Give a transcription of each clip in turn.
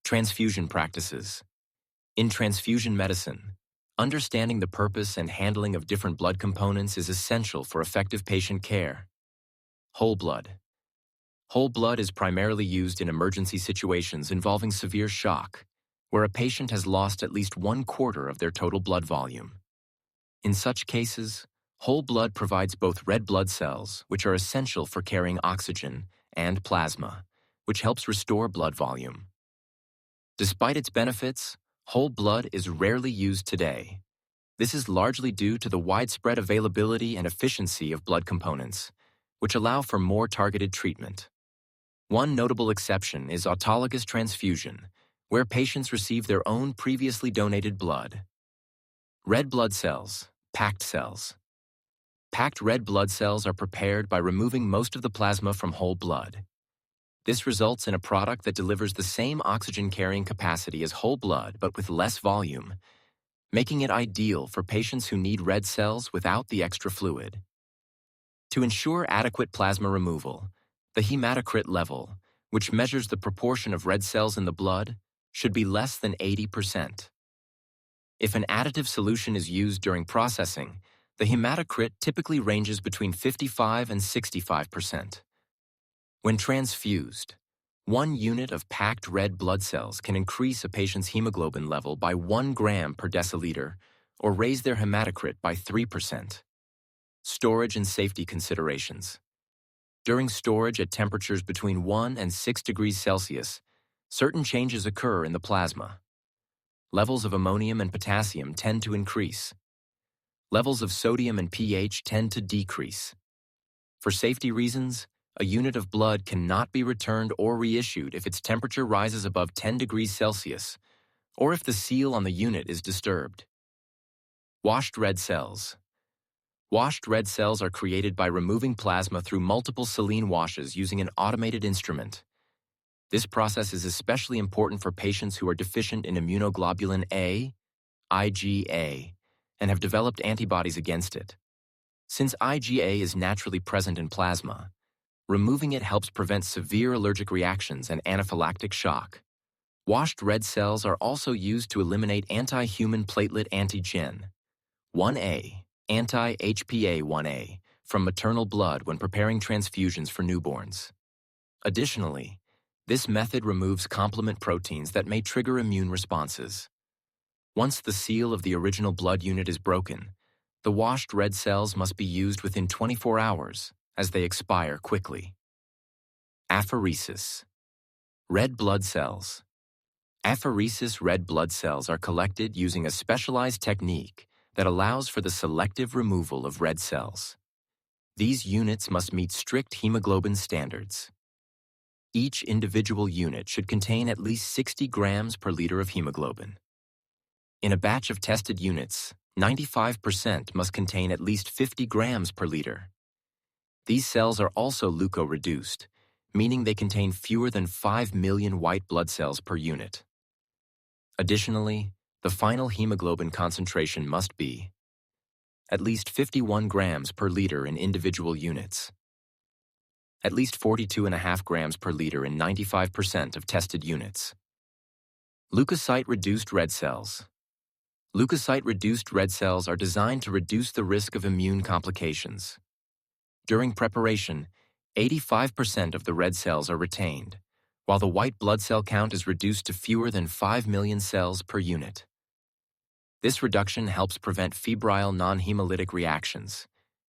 Transfusion practices. In transfusion medicine, understanding the purpose and handling of different blood components is essential for effective patient care. Whole blood. Whole blood is primarily used in emergency situations involving severe shock, where a patient has lost at least 1/4 of their total blood volume. In such cases, whole blood provides both red blood cells, which are essential for carrying oxygen, and plasma, which helps restore blood volume. Despite its benefits, whole blood is rarely used today. This is largely due to the widespread availability and efficiency of blood components, which allow for more targeted treatment. One notable exception is autologous transfusion, where patients receive their own previously donated blood. Red blood cells, packed cells. Packed red blood cells are prepared by removing most of the plasma from whole blood. This results in a product that delivers the same oxygen-carrying capacity as whole blood but with less volume, making it ideal for patients who need red cells without the extra fluid. To ensure adequate plasma removal, the hematocrit level, which measures the proportion of red cells in the blood, should be less than 80%. If an additive solution is used during processing, the hematocrit typically ranges between 55 and 65%. When transfused, 1 unit of packed red blood cells can increase a patient's hemoglobin level by 1 gram per deciliter or raise their hematocrit by 3%. Storage and safety considerations. During storage at temperatures between 1 and 6 degrees Celsius, certain changes occur in the plasma. Levels of ammonium and potassium tend to increase. Levels of sodium and pH tend to decrease. For safety reasons, a unit of blood cannot be returned or reissued if its temperature rises above 10 degrees Celsius, or if the seal on the unit is disturbed. Washed red cells. Washed red cells are created by removing plasma through multiple saline washes using an automated instrument. This process is especially important for patients who are deficient in immunoglobulin A, IgA, and have developed antibodies against it. Since IgA is naturally present in plasma, removing it helps prevent severe allergic reactions and anaphylactic shock. Washed red cells are also used to eliminate anti-human platelet antigen 1A, anti-HPA-1A, from maternal blood when preparing transfusions for newborns. Additionally, this method removes complement proteins that may trigger immune responses. Once the seal of the original blood unit is broken, the washed red cells must be used within 24 hours, as they expire quickly. Apheresis. Red blood cells. Apheresis red blood cells are collected using a specialized technique that allows for the selective removal of red cells. These units must meet strict hemoglobin standards. Each individual unit should contain at least 60 grams per liter of hemoglobin. In a batch of tested units, 95% must contain at least 50 grams per liter. These cells are also leukocyte-reduced, meaning they contain fewer than 5 million white blood cells per unit. Additionally, the final hemoglobin concentration must be at least 51 grams per liter in individual units, at least 42.5 grams per liter in 95% of tested units. Leukocyte-reduced red cells. Leukocyte-reduced red cells are designed to reduce the risk of immune complications. During preparation, 85% of the red cells are retained, while the white blood cell count is reduced to fewer than 5 million cells per unit. This reduction helps prevent febrile non-hemolytic reactions,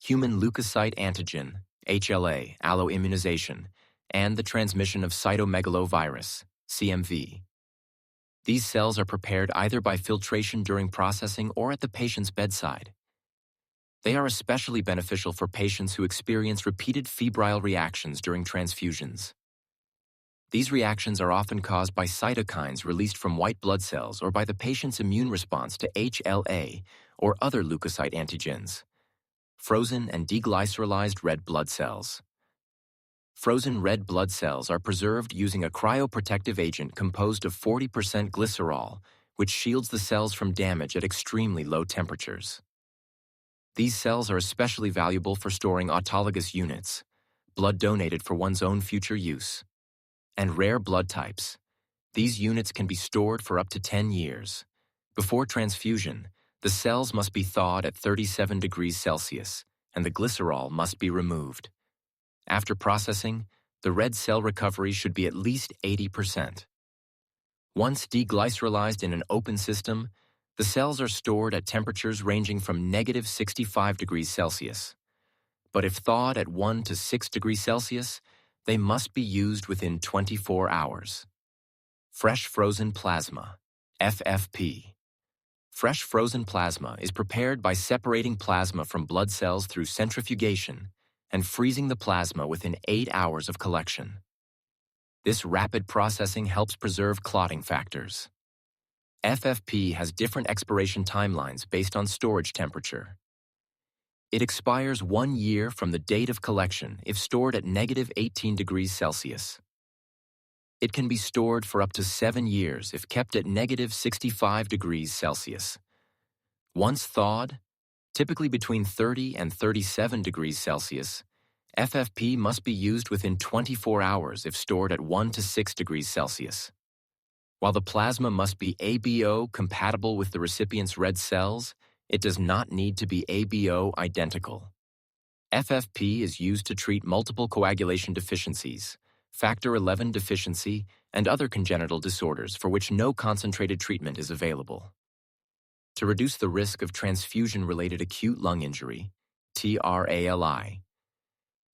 human leukocyte antigen, HLA, alloimmunization, and the transmission of cytomegalovirus, CMV. These cells are prepared either by filtration during processing or at the patient's bedside. They are especially beneficial for patients who experience repeated febrile reactions during transfusions. These reactions are often caused by cytokines released from white blood cells or by the patient's immune response to HLA or other leukocyte antigens. Frozen and deglycerolized red blood cells. Frozen red blood cells are preserved using a cryoprotective agent composed of 40% glycerol, which shields the cells from damage at extremely low temperatures. These cells are especially valuable for storing autologous units, blood donated for one's own future use, and rare blood types. These units can be stored for up to 10 years. Before transfusion, the cells must be thawed at 37 degrees Celsius, and the glycerol must be removed. After processing, the red cell recovery should be at least 80%. Once deglycerolized in an open system, the cells are stored at temperatures ranging from -65 degrees Celsius. But if thawed at 1 to 6 degrees Celsius, they must be used within 24 hours. Fresh frozen plasma, FFP. Fresh frozen plasma is prepared by separating plasma from blood cells through centrifugation and freezing the plasma within 8 hours of collection. This rapid processing helps preserve clotting factors. FFP has different expiration timelines based on storage temperature. It expires 1 year from the date of collection if stored at -18 degrees Celsius. It can be stored for up to 7 years if kept at -65 degrees Celsius. Once thawed, typically between 30 and 37 degrees Celsius, FFP must be used within 24 hours if stored at 1 to 6 degrees Celsius. While the plasma must be ABO compatible with the recipient's red cells, it does not need to be ABO identical. FFP is used to treat multiple coagulation deficiencies, Factor XI deficiency, and other congenital disorders for which no concentrated treatment is available. To reduce the risk of transfusion-related acute lung injury, TRALI,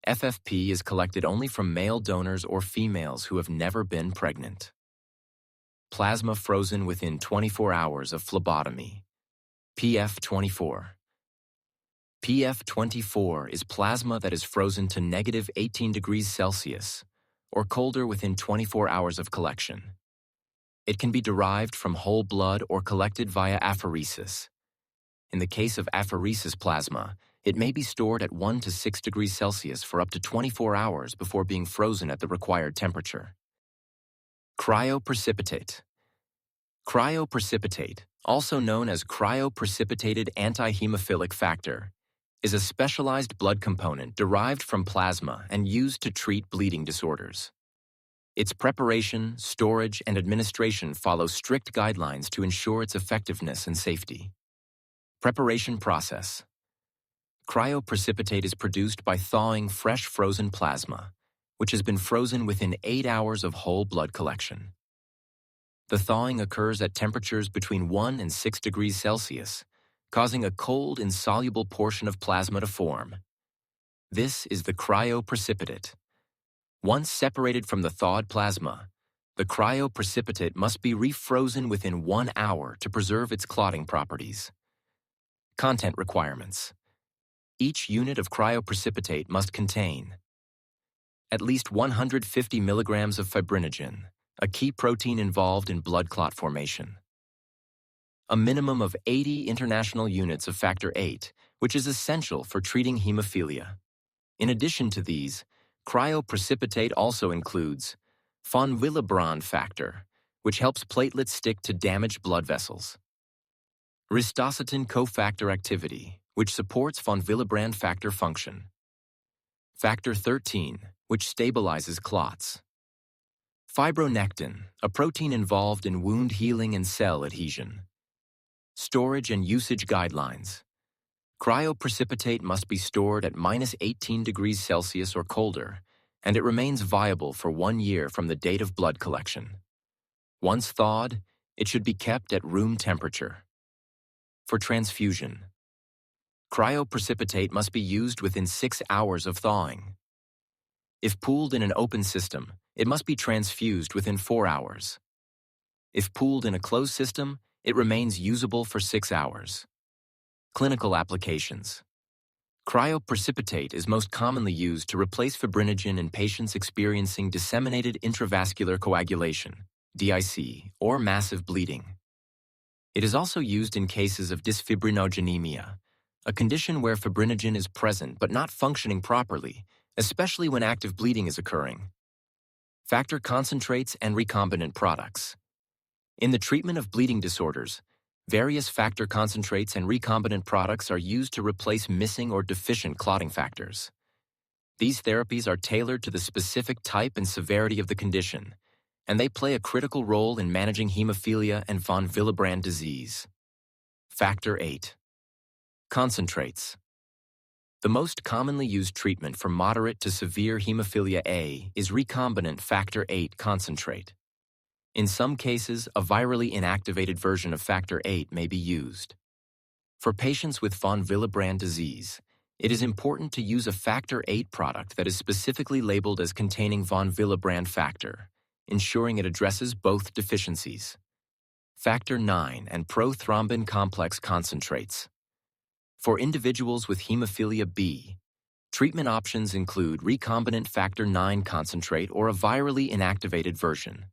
FFP is collected only from male donors or females who have never been pregnant. Plasma frozen within 24 hours of phlebotomy, PF24. PF24 is plasma that is frozen to -18 degrees Celsius, or colder within 24 hours of collection. It can be derived from whole blood or collected via apheresis. In the case of apheresis plasma, it may be stored at 1 to 6 degrees Celsius for up to 24 hours before being frozen at the required temperature. Cryoprecipitate. Cryoprecipitate, also known as cryoprecipitated antihemophilic factor, is a specialized blood component derived from plasma and used to treat bleeding disorders. Its preparation, storage, and administration follow strict guidelines to ensure its effectiveness and safety. Preparation process. Cryoprecipitate is produced by thawing fresh frozen plasma, which has been frozen within 8 hours of whole blood collection. The thawing occurs at temperatures between 1 and 6 degrees Celsius, causing a cold, insoluble portion of plasma to form. This is the cryoprecipitate. Once separated from the thawed plasma, the cryoprecipitate must be refrozen within 1 hour to preserve its clotting properties. Content requirements. Each unit of cryoprecipitate must contain at least 150 milligrams of fibrinogen, a key protein involved in blood clot formation. A minimum of 80 international units of factor VIII, which is essential for treating hemophilia. In addition to these, cryoprecipitate also includes von Willebrand factor, which helps platelets stick to damaged blood vessels. Ristocetin cofactor activity, which supports von Willebrand factor function. Factor XIII, which stabilizes clots. Fibronectin, a protein involved in wound healing and cell adhesion. Storage and usage guidelines. Cryoprecipitate must be stored at -18 degrees Celsius or colder, and it remains viable for 1 year from the date of blood collection. Once thawed, it should be kept at room temperature. For transfusion, cryoprecipitate must be used within 6 hours of thawing. If pooled in an open system, it must be transfused within 4 hours. If pooled in a closed system, it remains usable for 6 hours. Clinical applications. Cryoprecipitate is most commonly used to replace fibrinogen in patients experiencing disseminated intravascular coagulation, DIC, or massive bleeding. It is also used in cases of dysfibrinogenemia, a condition where fibrinogen is present but not functioning properly, especially when active bleeding is occurring. Factor concentrates and recombinant products. In the treatment of bleeding disorders, various factor concentrates and recombinant products are used to replace missing or deficient clotting factors. These therapies are tailored to the specific type and severity of the condition and they play a critical role in managing hemophilia and von Willebrand disease. Factor VIII. Concentrates. The most commonly used treatment for moderate to severe hemophilia A is recombinant factor VIII concentrate. In some cases, a virally inactivated version of factor VIII may be used. For patients with von Willebrand disease, it is important to use a factor VIII product that is specifically labeled as containing von Willebrand factor, ensuring it addresses both deficiencies. Factor IX and prothrombin complex concentrates. For individuals with hemophilia B, treatment options include recombinant factor IX concentrate or a virally inactivated version.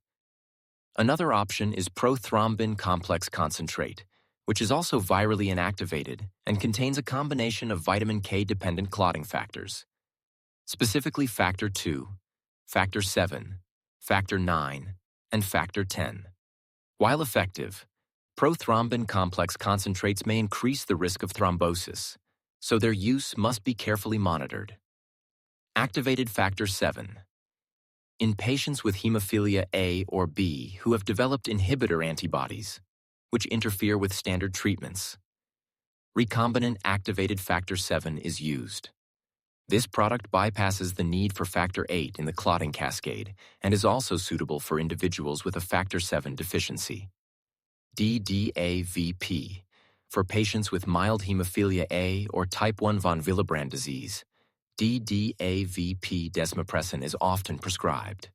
Another option is prothrombin complex concentrate, which is also virally inactivated and contains a combination of vitamin K-dependent clotting factors, specifically factor II, factor VII, factor IX, and factor X. While effective, prothrombin complex concentrates may increase the risk of thrombosis, so their use must be carefully monitored. Activated factor VII. In patients with hemophilia A or B who have developed inhibitor antibodies, which interfere with standard treatments, recombinant activated factor VII is used. This product bypasses the need for factor VIII in the clotting cascade and is also suitable for individuals with a factor VII deficiency. DDAVP. For patients with mild hemophilia A or type 1 von Willebrand disease, DDAVP desmopressin is often prescribed.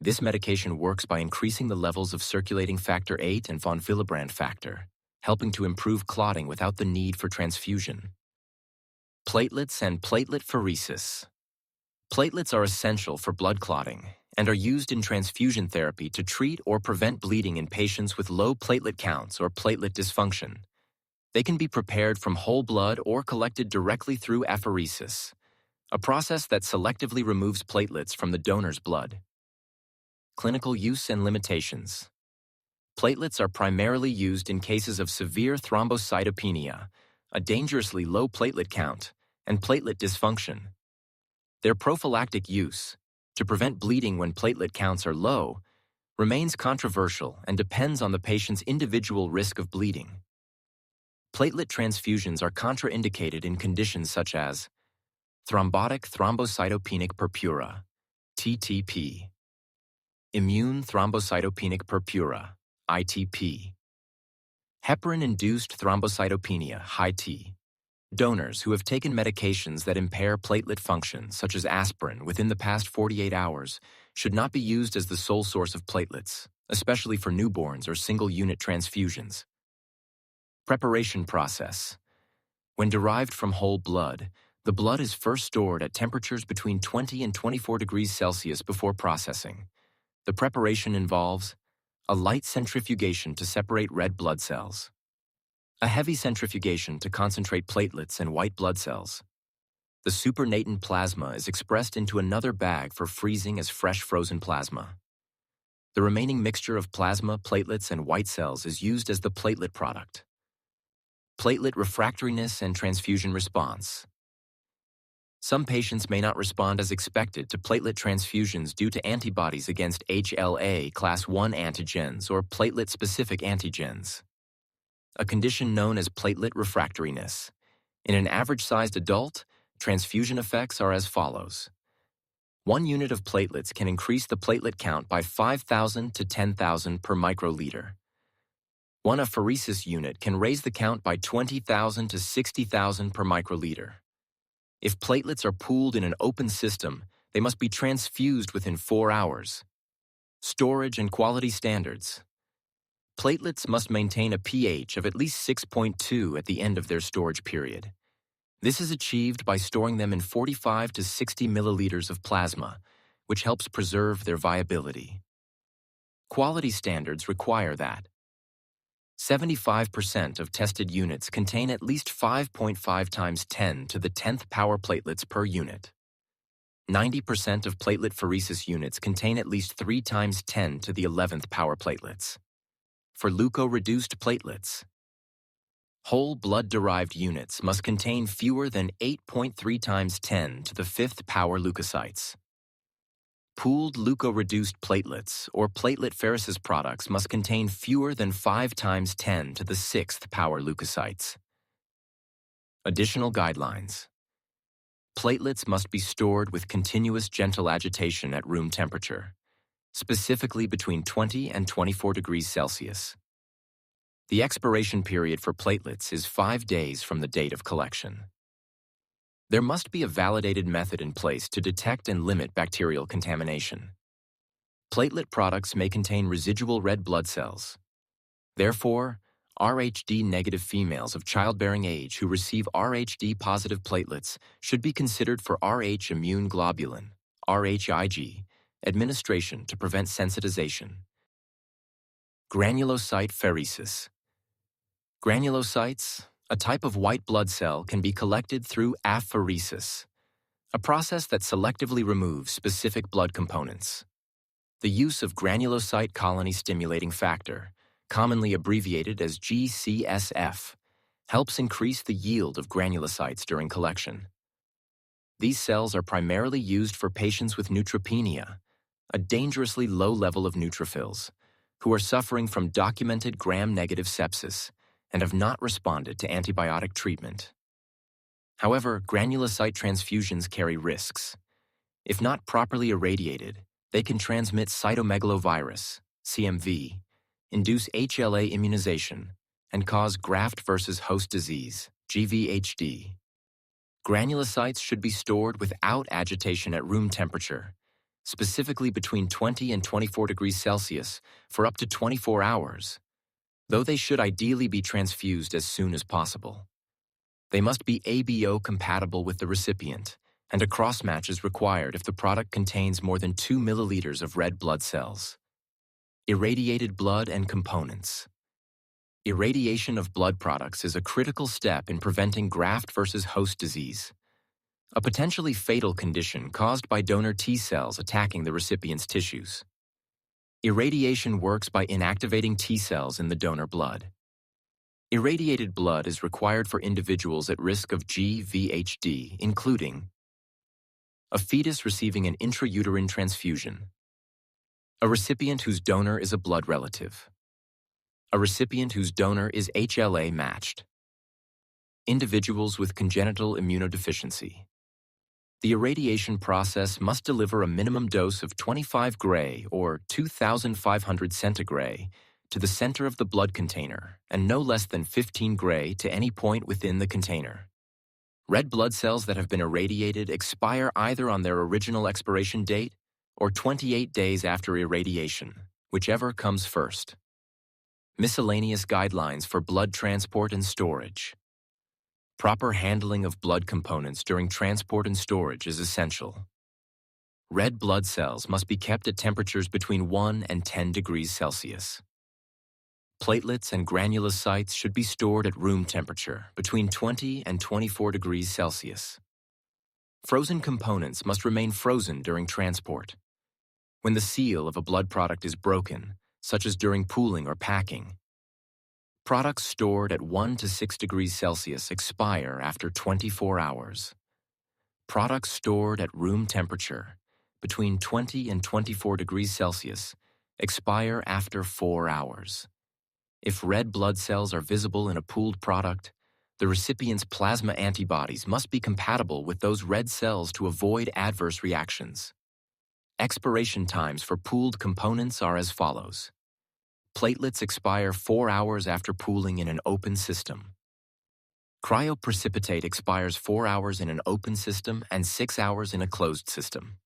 This medication works by increasing the levels of circulating factor VIII and von Willebrand factor, helping to improve clotting without the need for transfusion. Platelets and platelet apheresis. Platelets are essential for blood clotting and are used in transfusion therapy to treat or prevent bleeding in patients with low platelet counts or platelet dysfunction. They can be prepared from whole blood or collected directly through apheresis, a process that selectively removes platelets from the donor's blood. Clinical use and limitations. Platelets are primarily used in cases of severe thrombocytopenia, a dangerously low platelet count, and platelet dysfunction. Their prophylactic use, to prevent bleeding when platelet counts are low, remains controversial and depends on the patient's individual risk of bleeding. Platelet transfusions are contraindicated in conditions such as thrombotic thrombocytopenic purpura, TTP, immune thrombocytopenic purpura, ITP, heparin-induced thrombocytopenia, HI-T. Donors who have taken medications that impair platelet function, such as aspirin, within the past 48 hours should not be used as the sole source of platelets, especially for newborns or single-unit transfusions. Preparation process. When derived from whole blood, the blood is first stored at temperatures between 20 and 24 degrees Celsius before processing. The preparation involves a light centrifugation to separate red blood cells, a heavy centrifugation to concentrate platelets and white blood cells. The supernatant plasma is expressed into another bag for freezing as fresh frozen plasma. The remaining mixture of plasma, platelets, and white cells is used as the platelet product. Platelet refractoriness and transfusion response. Some patients may not respond as expected to platelet transfusions due to antibodies against HLA class I antigens or platelet-specific antigens, a condition known as platelet refractoriness. In an average-sized adult, transfusion effects are as follows. 1 unit of platelets can increase the platelet count by 5,000 to 10,000 per microliter. 1 apheresis unit can raise the count by 20,000 to 60,000 per microliter. If platelets are pooled in an open system, they must be transfused within 4 hours. Storage and quality standards. Platelets must maintain a pH of at least 6.2 at the end of their storage period. This is achieved by storing them in 45 to 60 milliliters of plasma, which helps preserve their viability. Quality standards require that 75% of tested units contain at least 5.5 times 10 to the 10th power platelets per unit. 90% of platelet apheresis units contain at least 3 times 10 to the 11th power platelets. For leuko-reduced platelets, whole blood-derived units must contain fewer than 8.3 times 10 to the 5th power leukocytes. Pooled leuko-reduced platelets or platelet apheresis products must contain fewer than 5 times 10 to the 6th power leukocytes. Additional guidelines. Platelets must be stored with continuous gentle agitation at room temperature, specifically between 20 and 24 degrees Celsius. The expiration period for platelets is 5 days from the date of collection. There must be a validated method in place to detect and limit bacterial contamination. Platelet products may contain residual red blood cells. Therefore, Rhd-negative females of childbearing age who receive Rhd-positive platelets should be considered for Rh immune globulin, RHIG, administration to prevent sensitization. Granulocyte apheresis. Granulocytes, a type of white blood cell, can be collected through apheresis, a process that selectively removes specific blood components. The use of granulocyte colony stimulating factor, commonly abbreviated as GCSF, helps increase the yield of granulocytes during collection. These cells are primarily used for patients with neutropenia, a dangerously low level of neutrophils, who are suffering from documented gram-negative sepsis and have not responded to antibiotic treatment. However, granulocyte transfusions carry risks. If not properly irradiated, they can transmit cytomegalovirus, CMV, induce HLA immunization, and cause graft versus host disease, GVHD. Granulocytes should be stored without agitation at room temperature, specifically between 20 and 24 degrees Celsius, for up to 24 hours, though they should ideally be transfused as soon as possible. They must be ABO compatible with the recipient, and a cross-match is required if the product contains more than 2 milliliters of red blood cells. Irradiated blood and components. Irradiation of blood products is a critical step in preventing graft versus host disease, a potentially fatal condition caused by donor T cells attacking the recipient's tissues. Irradiation works by inactivating T cells in the donor blood. Irradiated blood is required for individuals at risk of GVHD, including a fetus receiving an intrauterine transfusion, a recipient whose donor is a blood relative, a recipient whose donor is HLA matched, individuals with congenital immunodeficiency. The irradiation process must deliver a minimum dose of 25 gray or 2,500 centigray to the center of the blood container and no less than 15 gray to any point within the container. Red blood cells that have been irradiated expire either on their original expiration date or 28 days after irradiation, whichever comes first. Miscellaneous guidelines for blood transport and storage. Proper handling of blood components during transport and storage is essential. Red blood cells must be kept at temperatures between 1 and 10 degrees Celsius. Platelets and granulocytes should be stored at room temperature between 20 and 24 degrees Celsius. Frozen components must remain frozen during transport. When the seal of a blood product is broken, such as during pooling or packing, products stored at 1 to 6 degrees Celsius expire after 24 hours. Products stored at room temperature, between 20 and 24 degrees Celsius, expire after 4 hours. If red blood cells are visible in a pooled product, the recipient's plasma antibodies must be compatible with those red cells to avoid adverse reactions. Expiration times for pooled components are as follows. Platelets expire 4 hours after pooling in an open system. Cryoprecipitate expires 4 hours in an open system and 6 hours in a closed system.